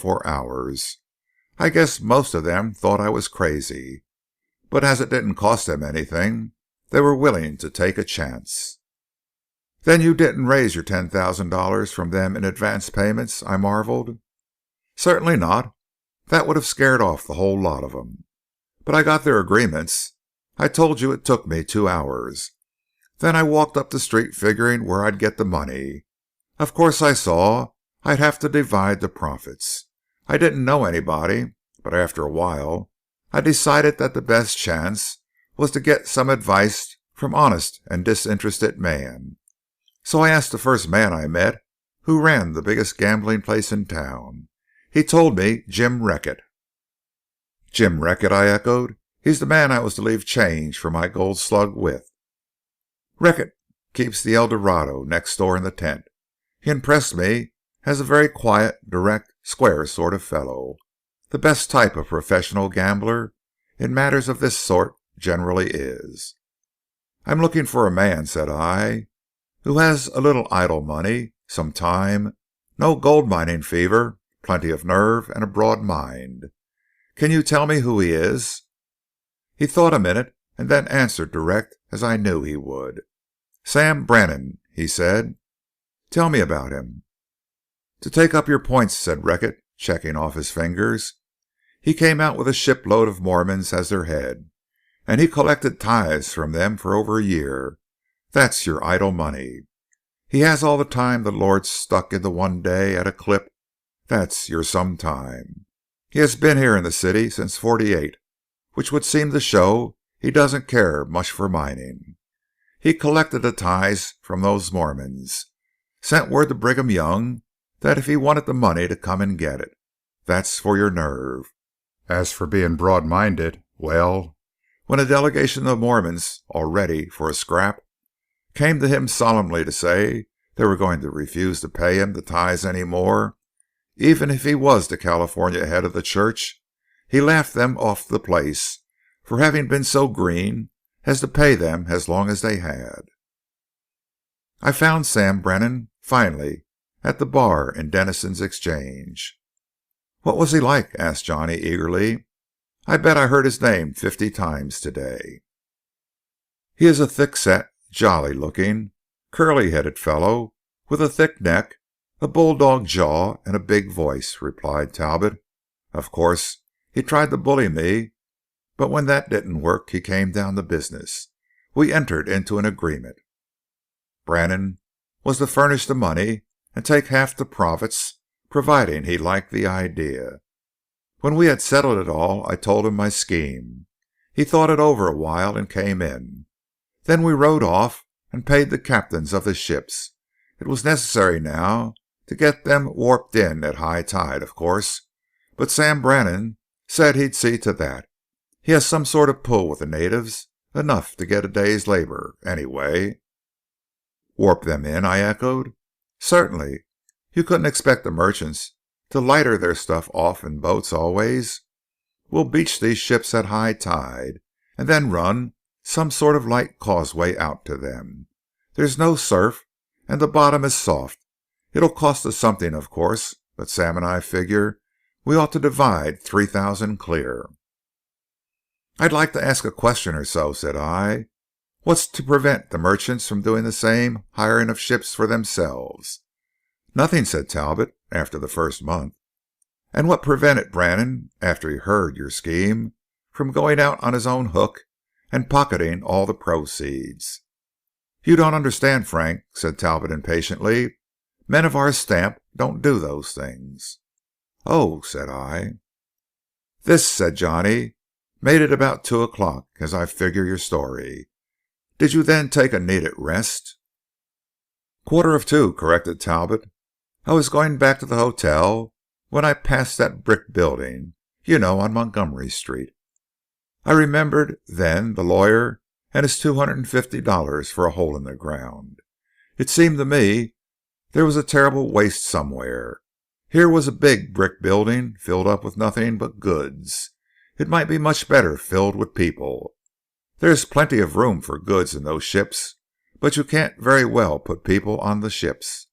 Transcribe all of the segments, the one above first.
24 hours. I guess most of them thought I was crazy, but as it didn't cost them anything, they were willing to take a chance. "Then you didn't raise your $10,000 from them in advance payments?" I marveled. "Certainly not. That would have scared off the whole lot of them. But I got their agreements. I told you it took me 2 hours. Then I walked up the street figuring where I'd get the money. Of course I saw I'd have to divide the profits. I didn't know anybody, but after a while I decided that the best chance was to get some advice from honest and disinterested man. So I asked the first man I met who ran the biggest gambling place in town. He told me Jim Reckett." "Jim Reckett?" I echoed. "He's the man I was to leave change for my gold slug with." "Reckett keeps the El Dorado next door in the tent. He impressed me as a very quiet, direct, square sort of fellow. The best type of professional gambler in matters of this sort generally is." "I'm looking for a man," said I, "who has a little idle money, some time, no gold mining fever, plenty of nerve, and a broad mind. Can you tell me who he is?" He thought a minute and then answered direct as I knew he would. "Sam Brannan," he said. "Tell me about him." "To take up your points," said Reckett, checking off his fingers, "he came out with a shipload of Mormons as their head, and he collected tithes from them for over a year. That's your idle money. He has all the time the Lord stuck into one day at a clip. That's your some time. He has been here in the city since '48, which would seem to show he doesn't care much for mining. He collected the tithes from those Mormons, sent word to Brigham Young that if he wanted the money to come and get it. That's for your nerve. As for being broad-minded, well, when a delegation of Mormons, all ready for a scrap, came to him solemnly to say they were going to refuse to pay him the tithes any more, even if he was the California head of the church, he laughed them off the place for having been so green as to pay them as long as they had. I found Sam Brannan, finally, at the bar in Dennison's Exchange. "What was he like?" asked Johnny eagerly. "I bet I heard his name 50 times today." "He is a thick-set, jolly-looking, curly-headed fellow, with a thick neck, a bulldog jaw, and a big voice," replied Talbot. "Of course, he tried to bully me, but when that didn't work, he came down to business. We entered into an agreement. Brannan was to furnish the money and take half the profits, providing he liked the idea. When we had settled it all, I told him my scheme. He thought it over a while and came in. Then we rode off and paid the captains of the ships. It was necessary now to get them warped in at high tide, of course, but Sam Brannan said he'd see to that. He has some sort of pull with the natives, enough to get a day's labor, anyway." "Warp them in?" I echoed. "Certainly. You couldn't expect the merchants to lighter their stuff off in boats always. We'll beach these ships at high tide, and then run some sort of light causeway out to them. There's no surf, and the bottom is soft. It'll cost us something, of course, but Sam and I figure we ought to divide 3,000 clear." "I'd like to ask a question or so," said I. "What's to prevent the merchants from doing the same hiring of ships for themselves?" "Nothing," said Talbot, "after the first month." "And what prevented Brannan, after he heard your scheme, from going out on his own hook and pocketing all the proceeds?" "You don't understand, Frank," said Talbot impatiently. "Men of our stamp don't do those things." "Oh," said I. "This," said Johnny, "made it about 2 o'clock, as I figure your story. Did you then take a needed rest?" "1:45, corrected Talbot. "I was going back to the hotel when I passed that brick building, you know, on Montgomery Street. I remembered then the lawyer and his $250 for a hole in the ground. It seemed to me there was a terrible waste somewhere. Here was a big brick building filled up with nothing but goods. It might be much better filled with people. There's plenty of room for goods in those ships, but you can't very well put people on the ships.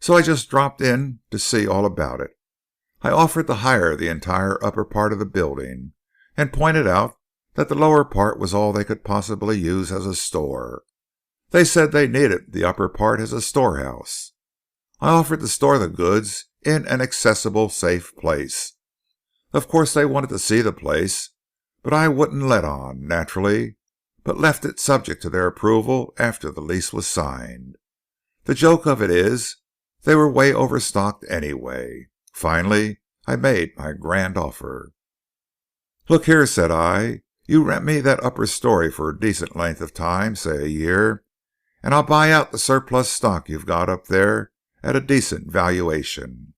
So I just dropped in to see all about it. I offered to hire the entire upper part of the building, and pointed out that the lower part was all they could possibly use as a store. They said they needed the upper part as a storehouse. I offered to store the goods in an accessible, safe place. Of course they wanted to see the place, but I wouldn't let on, naturally, but left it subject to their approval after the lease was signed. The joke of it is, they were way overstocked anyway. Finally, I made my grand offer. "Look here," said I, "you rent me that upper story for a decent length of time, say a year, and I'll buy out the surplus stock you've got up there at a decent valuation."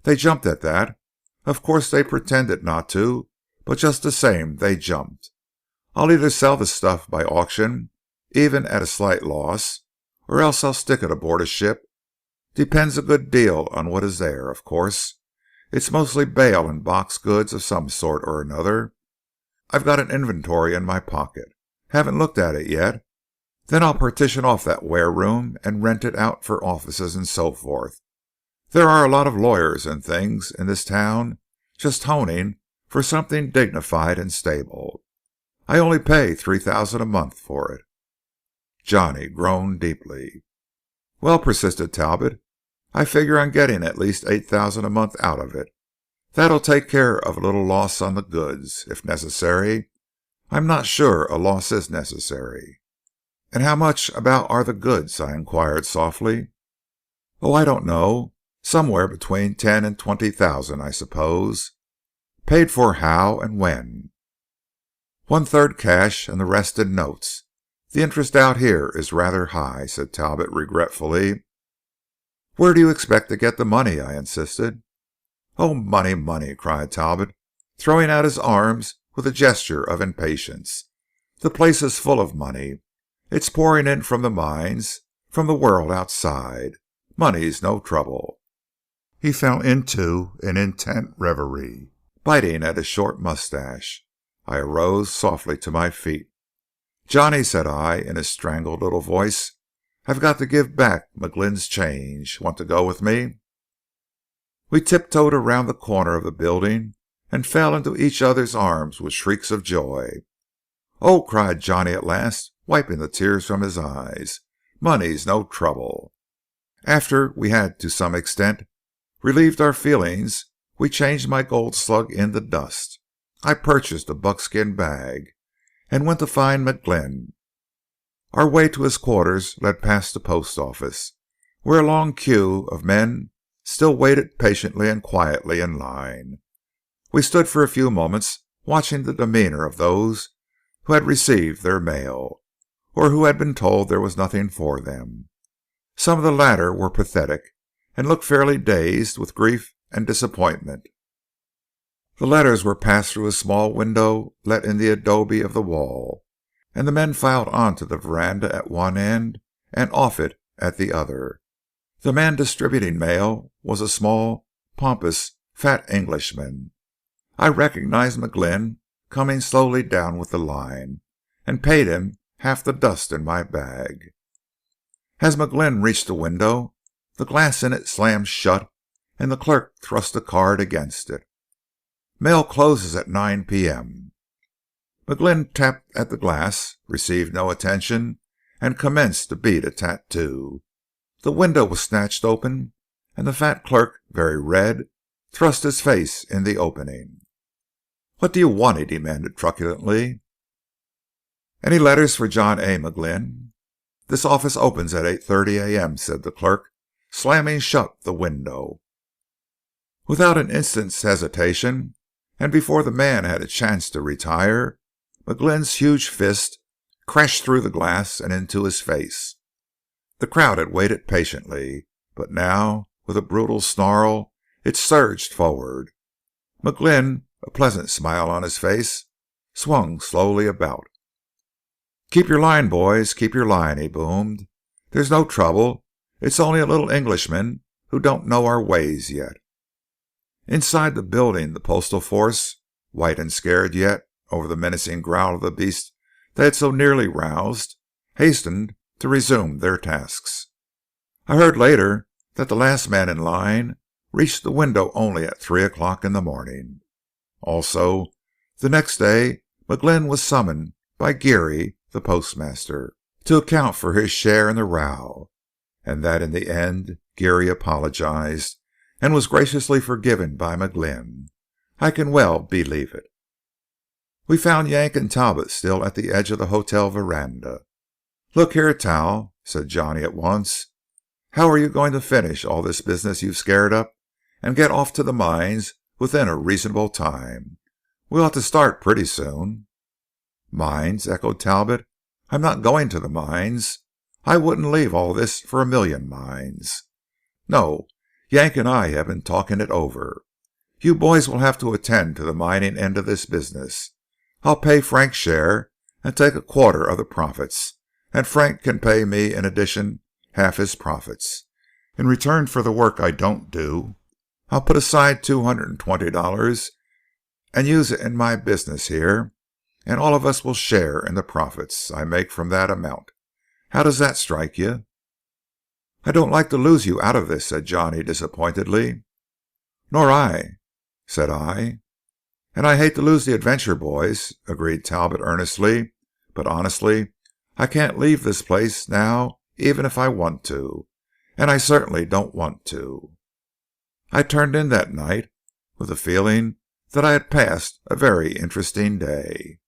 They jumped at that. Of course they pretended not to, but just the same they jumped. I'll either sell the stuff by auction, even at a slight loss, or else I'll stick it aboard a ship. Depends a good deal on what is there, of course. It's mostly bale and box goods of some sort or another. I've got an inventory in my pocket. Haven't looked at it yet. Then I'll partition off that wareroom and rent it out for offices and so forth. There are a lot of lawyers and things in this town just honing for something dignified and stable. I only pay $3,000 a month for it." Johnny groaned deeply. "Well," persisted Talbot, "I figure on getting at least $8,000 a month out of it. That'll take care of a little loss on the goods, if necessary. I'm not sure a loss is necessary." "And how much about are the goods?" I inquired softly. "Oh, I don't know. Somewhere between 10 and 20,000, I suppose." "Paid for how and when?" "1/3 cash and the rest in notes. The interest out here is rather high," said Talbot regretfully. "Where do you expect to get the money?" I insisted. "Oh, money, money!" cried Talbot, throwing out his arms with a gesture of impatience. "The place is full of money. It's pouring in from the mines, from the world outside. Money's no trouble." He fell into an intent reverie, biting at his short mustache. I arose softly to my feet. "Johnny," said I, in a strangled little voice, "I've got to give back McGlynn's change. Want to go with me?" We tiptoed around the corner of the building and fell into each other's arms with shrieks of joy. "Oh," cried Johnny at last, wiping the tears from his eyes, "money's no trouble." After we had to some extent relieved our feelings, we changed my gold slug into dust. I purchased a buckskin bag, and went to find McGlynn. Our way to his quarters led past the post office, where a long queue of men still waited patiently and quietly in line. We stood for a few moments watching the demeanor of those who had received their mail, or who had been told there was nothing for them. Some of the latter were pathetic, and looked fairly dazed with grief and disappointment. The letters were passed through a small window let in the adobe of the wall, and the men filed onto the veranda at one end and off it at the other. The man distributing mail was a small, pompous, fat Englishman. I recognized McGlynn coming slowly down with the line, and paid him half the dust in my bag. As McGlynn reached the window, the glass in it slammed shut, and the clerk thrust a card against it. "Mail closes at 9 p.m." McGlynn tapped at the glass, received no attention, and commenced to beat a tattoo. The window was snatched open, and the fat clerk, very red, thrust his face in the opening. "What do you want?" he demanded truculently. "Any letters for John A. McGlynn?" "This office opens at 8:30 a.m.," said the clerk, slamming shut the window. Without an instant's hesitation, and before the man had a chance to retire, McGlynn's huge fist crashed through the glass and into his face. The crowd had waited patiently, but now, with a brutal snarl, it surged forward. McGlynn, a pleasant smile on his face, swung slowly about. "Keep your line, boys, keep your line," he boomed. "There's no trouble. It's only a little Englishman who don't know our ways yet." Inside the building, the postal force, white and scared yet over the menacing growl of the beast they had so nearly roused, hastened to resume their tasks. I heard later that the last man in line reached the window only at 3 o'clock in the morning. Also, the next day, McGlynn was summoned by Geary, the postmaster, to account for his share in the row, and that in the end Geary apologized and was graciously forgiven by McGlynn. I can well believe it. We found Yank and Talbot still at the edge of the hotel veranda. "Look here, Tal," said Johnny at once. "How are you going to finish all this business you've scared up and get off to the mines within a reasonable time? We ought to start pretty soon." "Mines?" echoed Talbot. "I'm not going to the mines. I wouldn't leave all this for a million mines. No, Yank and I have been talking it over. You boys will have to attend to the mining end of this business. I'll pay Frank's share and take a quarter of the profits, and Frank can pay me in addition half his profits. In return for the work I don't do, I'll put aside $220 and use it in my business here, and all of us will share in the profits I make from that amount. How does that strike you?" "I don't like to lose you out of this," said Johnny disappointedly. "Nor I," said I. "And I hate to lose the adventure, boys," agreed Talbot earnestly. "But honestly, I can't leave this place now even if I want to, and I certainly don't want to." I turned in that night with the feeling that I had passed a very interesting day.